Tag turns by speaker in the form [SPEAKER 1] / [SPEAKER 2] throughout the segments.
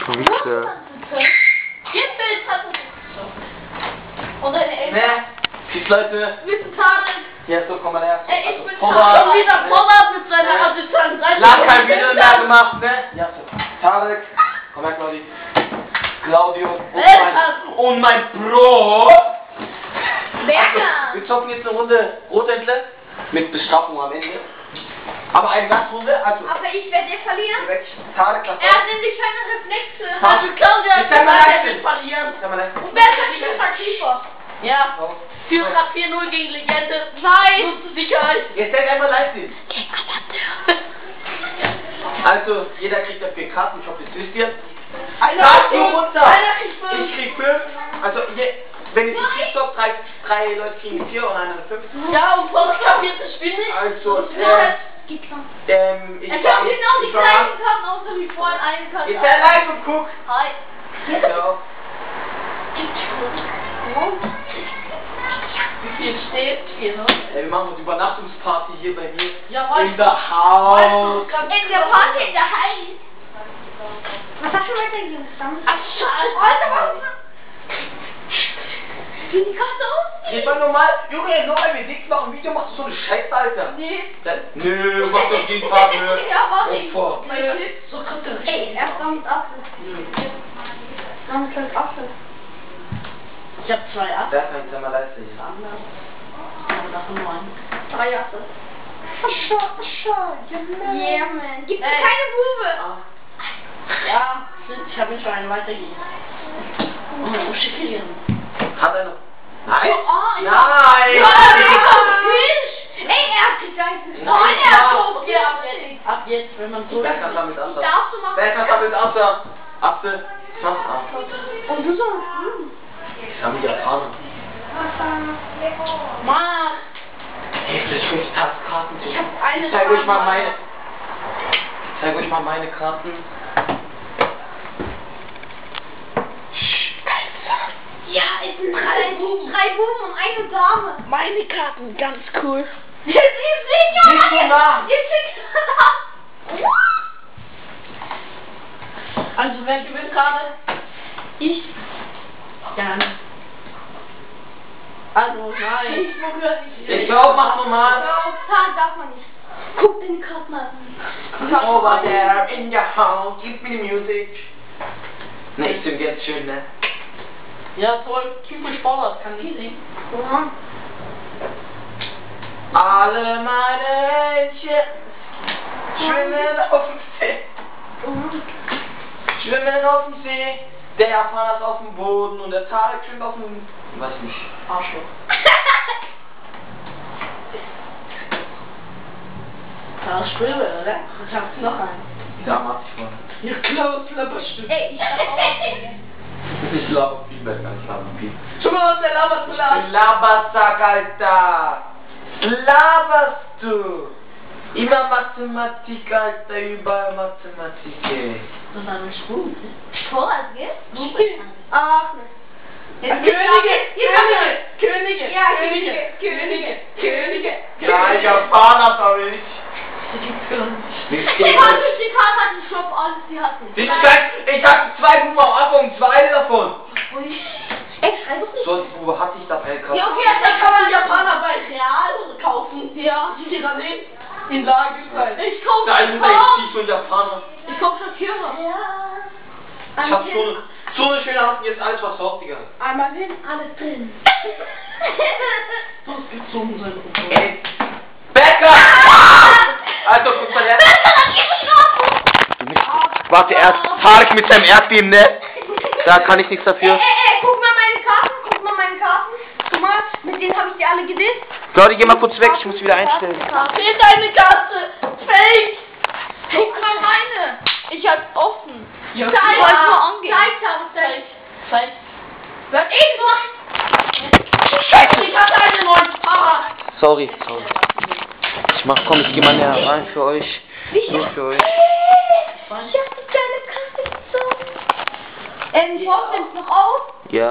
[SPEAKER 1] Wichser.
[SPEAKER 2] Jetzt Bild hat und deine Eltern.
[SPEAKER 1] Ne? Tschüss Leute.
[SPEAKER 2] Wir sind Tarek.
[SPEAKER 1] Hier, so komm mal her.
[SPEAKER 2] Ich bin Tarek. Und wieder Pollard mit seiner Assistenz.
[SPEAKER 1] Lang kein Video mehr gemacht, ne? Ja, so. Tarek. Komm her, Claudi. Claudio. Und mein Bro. Wir zocken jetzt eine Runde Rothändler. Mit Bestrafung am Ende. Aber eine Gastfunde, also.
[SPEAKER 2] Aber ich werde verlieren.
[SPEAKER 1] Tarek,
[SPEAKER 2] Er hat nämlich keine Reflexe.
[SPEAKER 1] Also
[SPEAKER 2] Claudia
[SPEAKER 1] hat gesagt,
[SPEAKER 2] verlieren.
[SPEAKER 1] Und
[SPEAKER 2] Und wer ist denn nicht besser Keeper? Ja. Führt nach 4-0 gegen Legende. Nein. Sicherheit.
[SPEAKER 1] Jetzt seid einmal live sehen. Also, jeder kriegt ja 4 Karten, ich hoffe, das wisst ihr.
[SPEAKER 2] Einer kriegt 5.
[SPEAKER 1] Ich krieg 5. Also, wenn ich die 4 stopp, 3 Leute kriegen 4 und einer 5.
[SPEAKER 2] Ja, und Pollard kapiert das Spiel nicht.
[SPEAKER 1] Also, ich
[SPEAKER 2] Es haben genau die gleichen Karten, außer wie vorhin eine Karte.
[SPEAKER 1] Jetzt sei live und guck.
[SPEAKER 2] Hi.
[SPEAKER 1] Ja.
[SPEAKER 2] Wie viel steht? 4, ne?
[SPEAKER 1] Wir machen uns Übernachtungsparty hier bei mir.
[SPEAKER 2] Jawohl.
[SPEAKER 1] In der Haus.
[SPEAKER 2] In der Party, in der Haus. Was hast du mit den Jungs dann? Ach, scheiße. Alter, was? Wie die Karte aus?
[SPEAKER 1] Jetzt mal normal, Junge, nur weil wir nichts machen, Video machst du so eine Scheiße, Alter.
[SPEAKER 2] Nee.
[SPEAKER 1] Nö, mach doch jeden Tag, nö.
[SPEAKER 2] Ja, mach ich.
[SPEAKER 1] Opfer.
[SPEAKER 2] So könnte ich. Ey, erst damit Apfel. Damit gleich Apfel. Ich hab 2 Apfel.
[SPEAKER 1] Wer kann es mal leisten?
[SPEAKER 2] Aber davon nur einen. 3 Apfel. Yeah, man. Gibt's keine Bube? Ja, ich hab mir schon einen weitergegeben. Oh, schick.
[SPEAKER 1] Hat er noch? Nein!
[SPEAKER 2] Oh,
[SPEAKER 1] Nein!
[SPEAKER 2] Ja, Fisch! Ey, er hat gesagt,
[SPEAKER 1] Nein,
[SPEAKER 2] er hat
[SPEAKER 1] ja.
[SPEAKER 2] so. Okay, ab jetzt, wenn man so.
[SPEAKER 1] Wer kann damit außer?
[SPEAKER 2] Darfst du machen?
[SPEAKER 1] Wer kann damit außer? Apfel? Mach ab.
[SPEAKER 2] Und du sollst.
[SPEAKER 1] Ich hab mich erfahren.
[SPEAKER 2] Mann!
[SPEAKER 1] Hey, vielleicht 5 Karten.
[SPEAKER 2] Ich hab eine.
[SPEAKER 1] Ich zeig euch mal meine. Ich zeig euch mal meine Karten.
[SPEAKER 2] Ja, es sind 3 Buben und eine Dame. Meine Karten, ganz cool. Jetzt ist
[SPEAKER 1] Nicht so nah.
[SPEAKER 2] Jetzt nah. Also wer gewinnt gerade? Ich. Ja. Also nein.
[SPEAKER 1] Ich glaub, mach normal.
[SPEAKER 2] Zahlen darf man nicht. Guck den Karten an.
[SPEAKER 1] Over there in your house, give me the music. Ne, ich sing jetzt schön, ne?
[SPEAKER 2] Ja, toll. Typisch Pollard, kann ich singen. Ja.
[SPEAKER 1] Alle meine Händchen schwimmen auf dem See. Schwimmen auf dem See. Der Japaner ist auf dem Boden und der Tarek schwimmt auf dem... Weiß nicht.
[SPEAKER 2] Arschloch. Das ist Schwimmen, oder? Ich hab's noch einen.
[SPEAKER 1] Da mach ich mal.
[SPEAKER 2] Ja, Klaus, Lapperstimmt. Ey, ich hab auch.
[SPEAKER 1] Ich laber viel besser als Laberpiep.
[SPEAKER 2] Schon mal aus der Labersalat.
[SPEAKER 1] Labersack, Alter! Laberst du? Immer Mathematik, Alter, überall Mathematik, ey.
[SPEAKER 2] Das war nicht gut. Pollard, gell?
[SPEAKER 1] Okay.
[SPEAKER 2] Ach, Könige! Ja, Könige!
[SPEAKER 1] Ja, Japaner verwischt. Nichts
[SPEAKER 2] Die
[SPEAKER 1] gegen
[SPEAKER 2] hat
[SPEAKER 1] euch.
[SPEAKER 2] nicht, die Karte hat nicht, Shop, alles, die hat nicht.
[SPEAKER 1] Ich hatte 2 Buben am Anfang, 2 davon.
[SPEAKER 2] Ey, schreib doch nicht.
[SPEAKER 1] So als Bube hatte ich das LK.
[SPEAKER 2] Ja, okay, dann kann man Japaner bei Real kaufen. Ja, die Tirane in Lage sein. Ich kauf
[SPEAKER 1] Da ist ein so ein Japaner.
[SPEAKER 2] Ich kauf Shakira. Ja.
[SPEAKER 1] Ich hab so eine schöne Hand, jetzt alles was drauf, Digga.
[SPEAKER 2] Einmal hin, alles drin. Das gibt so sein.
[SPEAKER 1] Ey, Bäcker! Also, guck mal her. Warte, erst Tarek mit seinem Erdbeben, ne? Da kann ich nichts dafür.
[SPEAKER 2] Guck mal meine Karten. Guck mal, mit denen habe ich die alle gedisst.
[SPEAKER 1] Claudi, geh mal kurz weg, ich muss wieder einstellen.
[SPEAKER 2] Fehlt deine Karte. Fake. Guck mal meine. Ich hab's offen. Ja, ich wollte nur angehen. Zeig. Was ich mach?
[SPEAKER 1] Scheiße!
[SPEAKER 2] Ich hatte eine neue Fahrrad.
[SPEAKER 1] Sorry. Komm, ich geh mal näher rein für euch. Nur für euch.
[SPEAKER 2] Ich hab die kleine Karte gezogen. Nimmst noch auf?
[SPEAKER 1] Ja.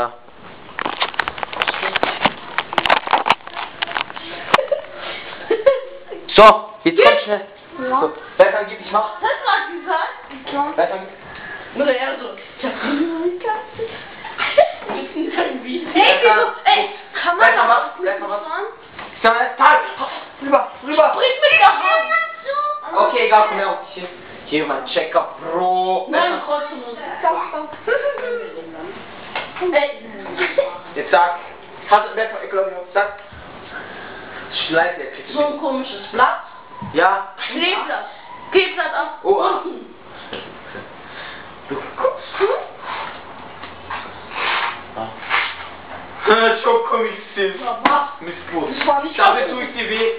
[SPEAKER 1] So, jetzt komm schnell. So, Berkan, gib, ich mach.
[SPEAKER 2] Was hast du gesagt?
[SPEAKER 1] Weiter.
[SPEAKER 2] Oder eher so. Ich hab eine Katze. Ey, kann man
[SPEAKER 1] Weiter was? Rüber.
[SPEAKER 2] Bring mir die doch an.
[SPEAKER 1] Okay, egal, komm her. Hier mein Checker, Bro.
[SPEAKER 2] Nein, trotzdem.
[SPEAKER 1] Jetzt sag. Ich glaube, sag. Schleif jetzt.
[SPEAKER 2] So ein komisches Blatt.
[SPEAKER 1] Ja.
[SPEAKER 2] Kleeblatt. Kleeblatt auf unten.
[SPEAKER 1] Du guckst. Schokomixin. Missbrauch.
[SPEAKER 2] Das war nicht
[SPEAKER 1] Damit tue ich dir weh.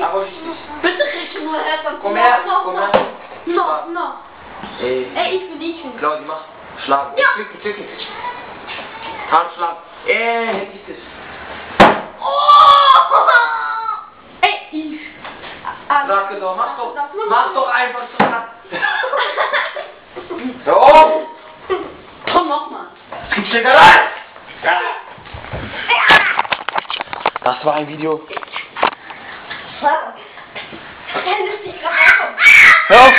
[SPEAKER 1] Aber richtig.
[SPEAKER 2] Bitte kriegst du nur erst am
[SPEAKER 1] Komm her.
[SPEAKER 2] No. Ey, ich bin.
[SPEAKER 1] Claudi, mach. Schlagen.
[SPEAKER 2] Ja.
[SPEAKER 1] Klicken. Handschlag. Hätte ich das.
[SPEAKER 2] Oh! Ey, ich.
[SPEAKER 1] Sag doch, mach doch einfach so. Hör auf!
[SPEAKER 2] Komm nochmal.
[SPEAKER 1] Schlägerei! Das war ein Video. Hör auf!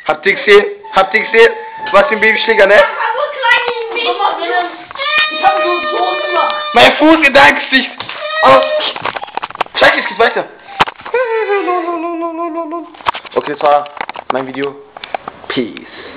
[SPEAKER 1] Habt ihr gesehen? Was im Babyschläger, ne?
[SPEAKER 2] Ich hab nur so gemacht.
[SPEAKER 1] Mein Fuß in dein Gesicht! Oh. Check, es geht weiter. Okay, das war mein Video. Peace.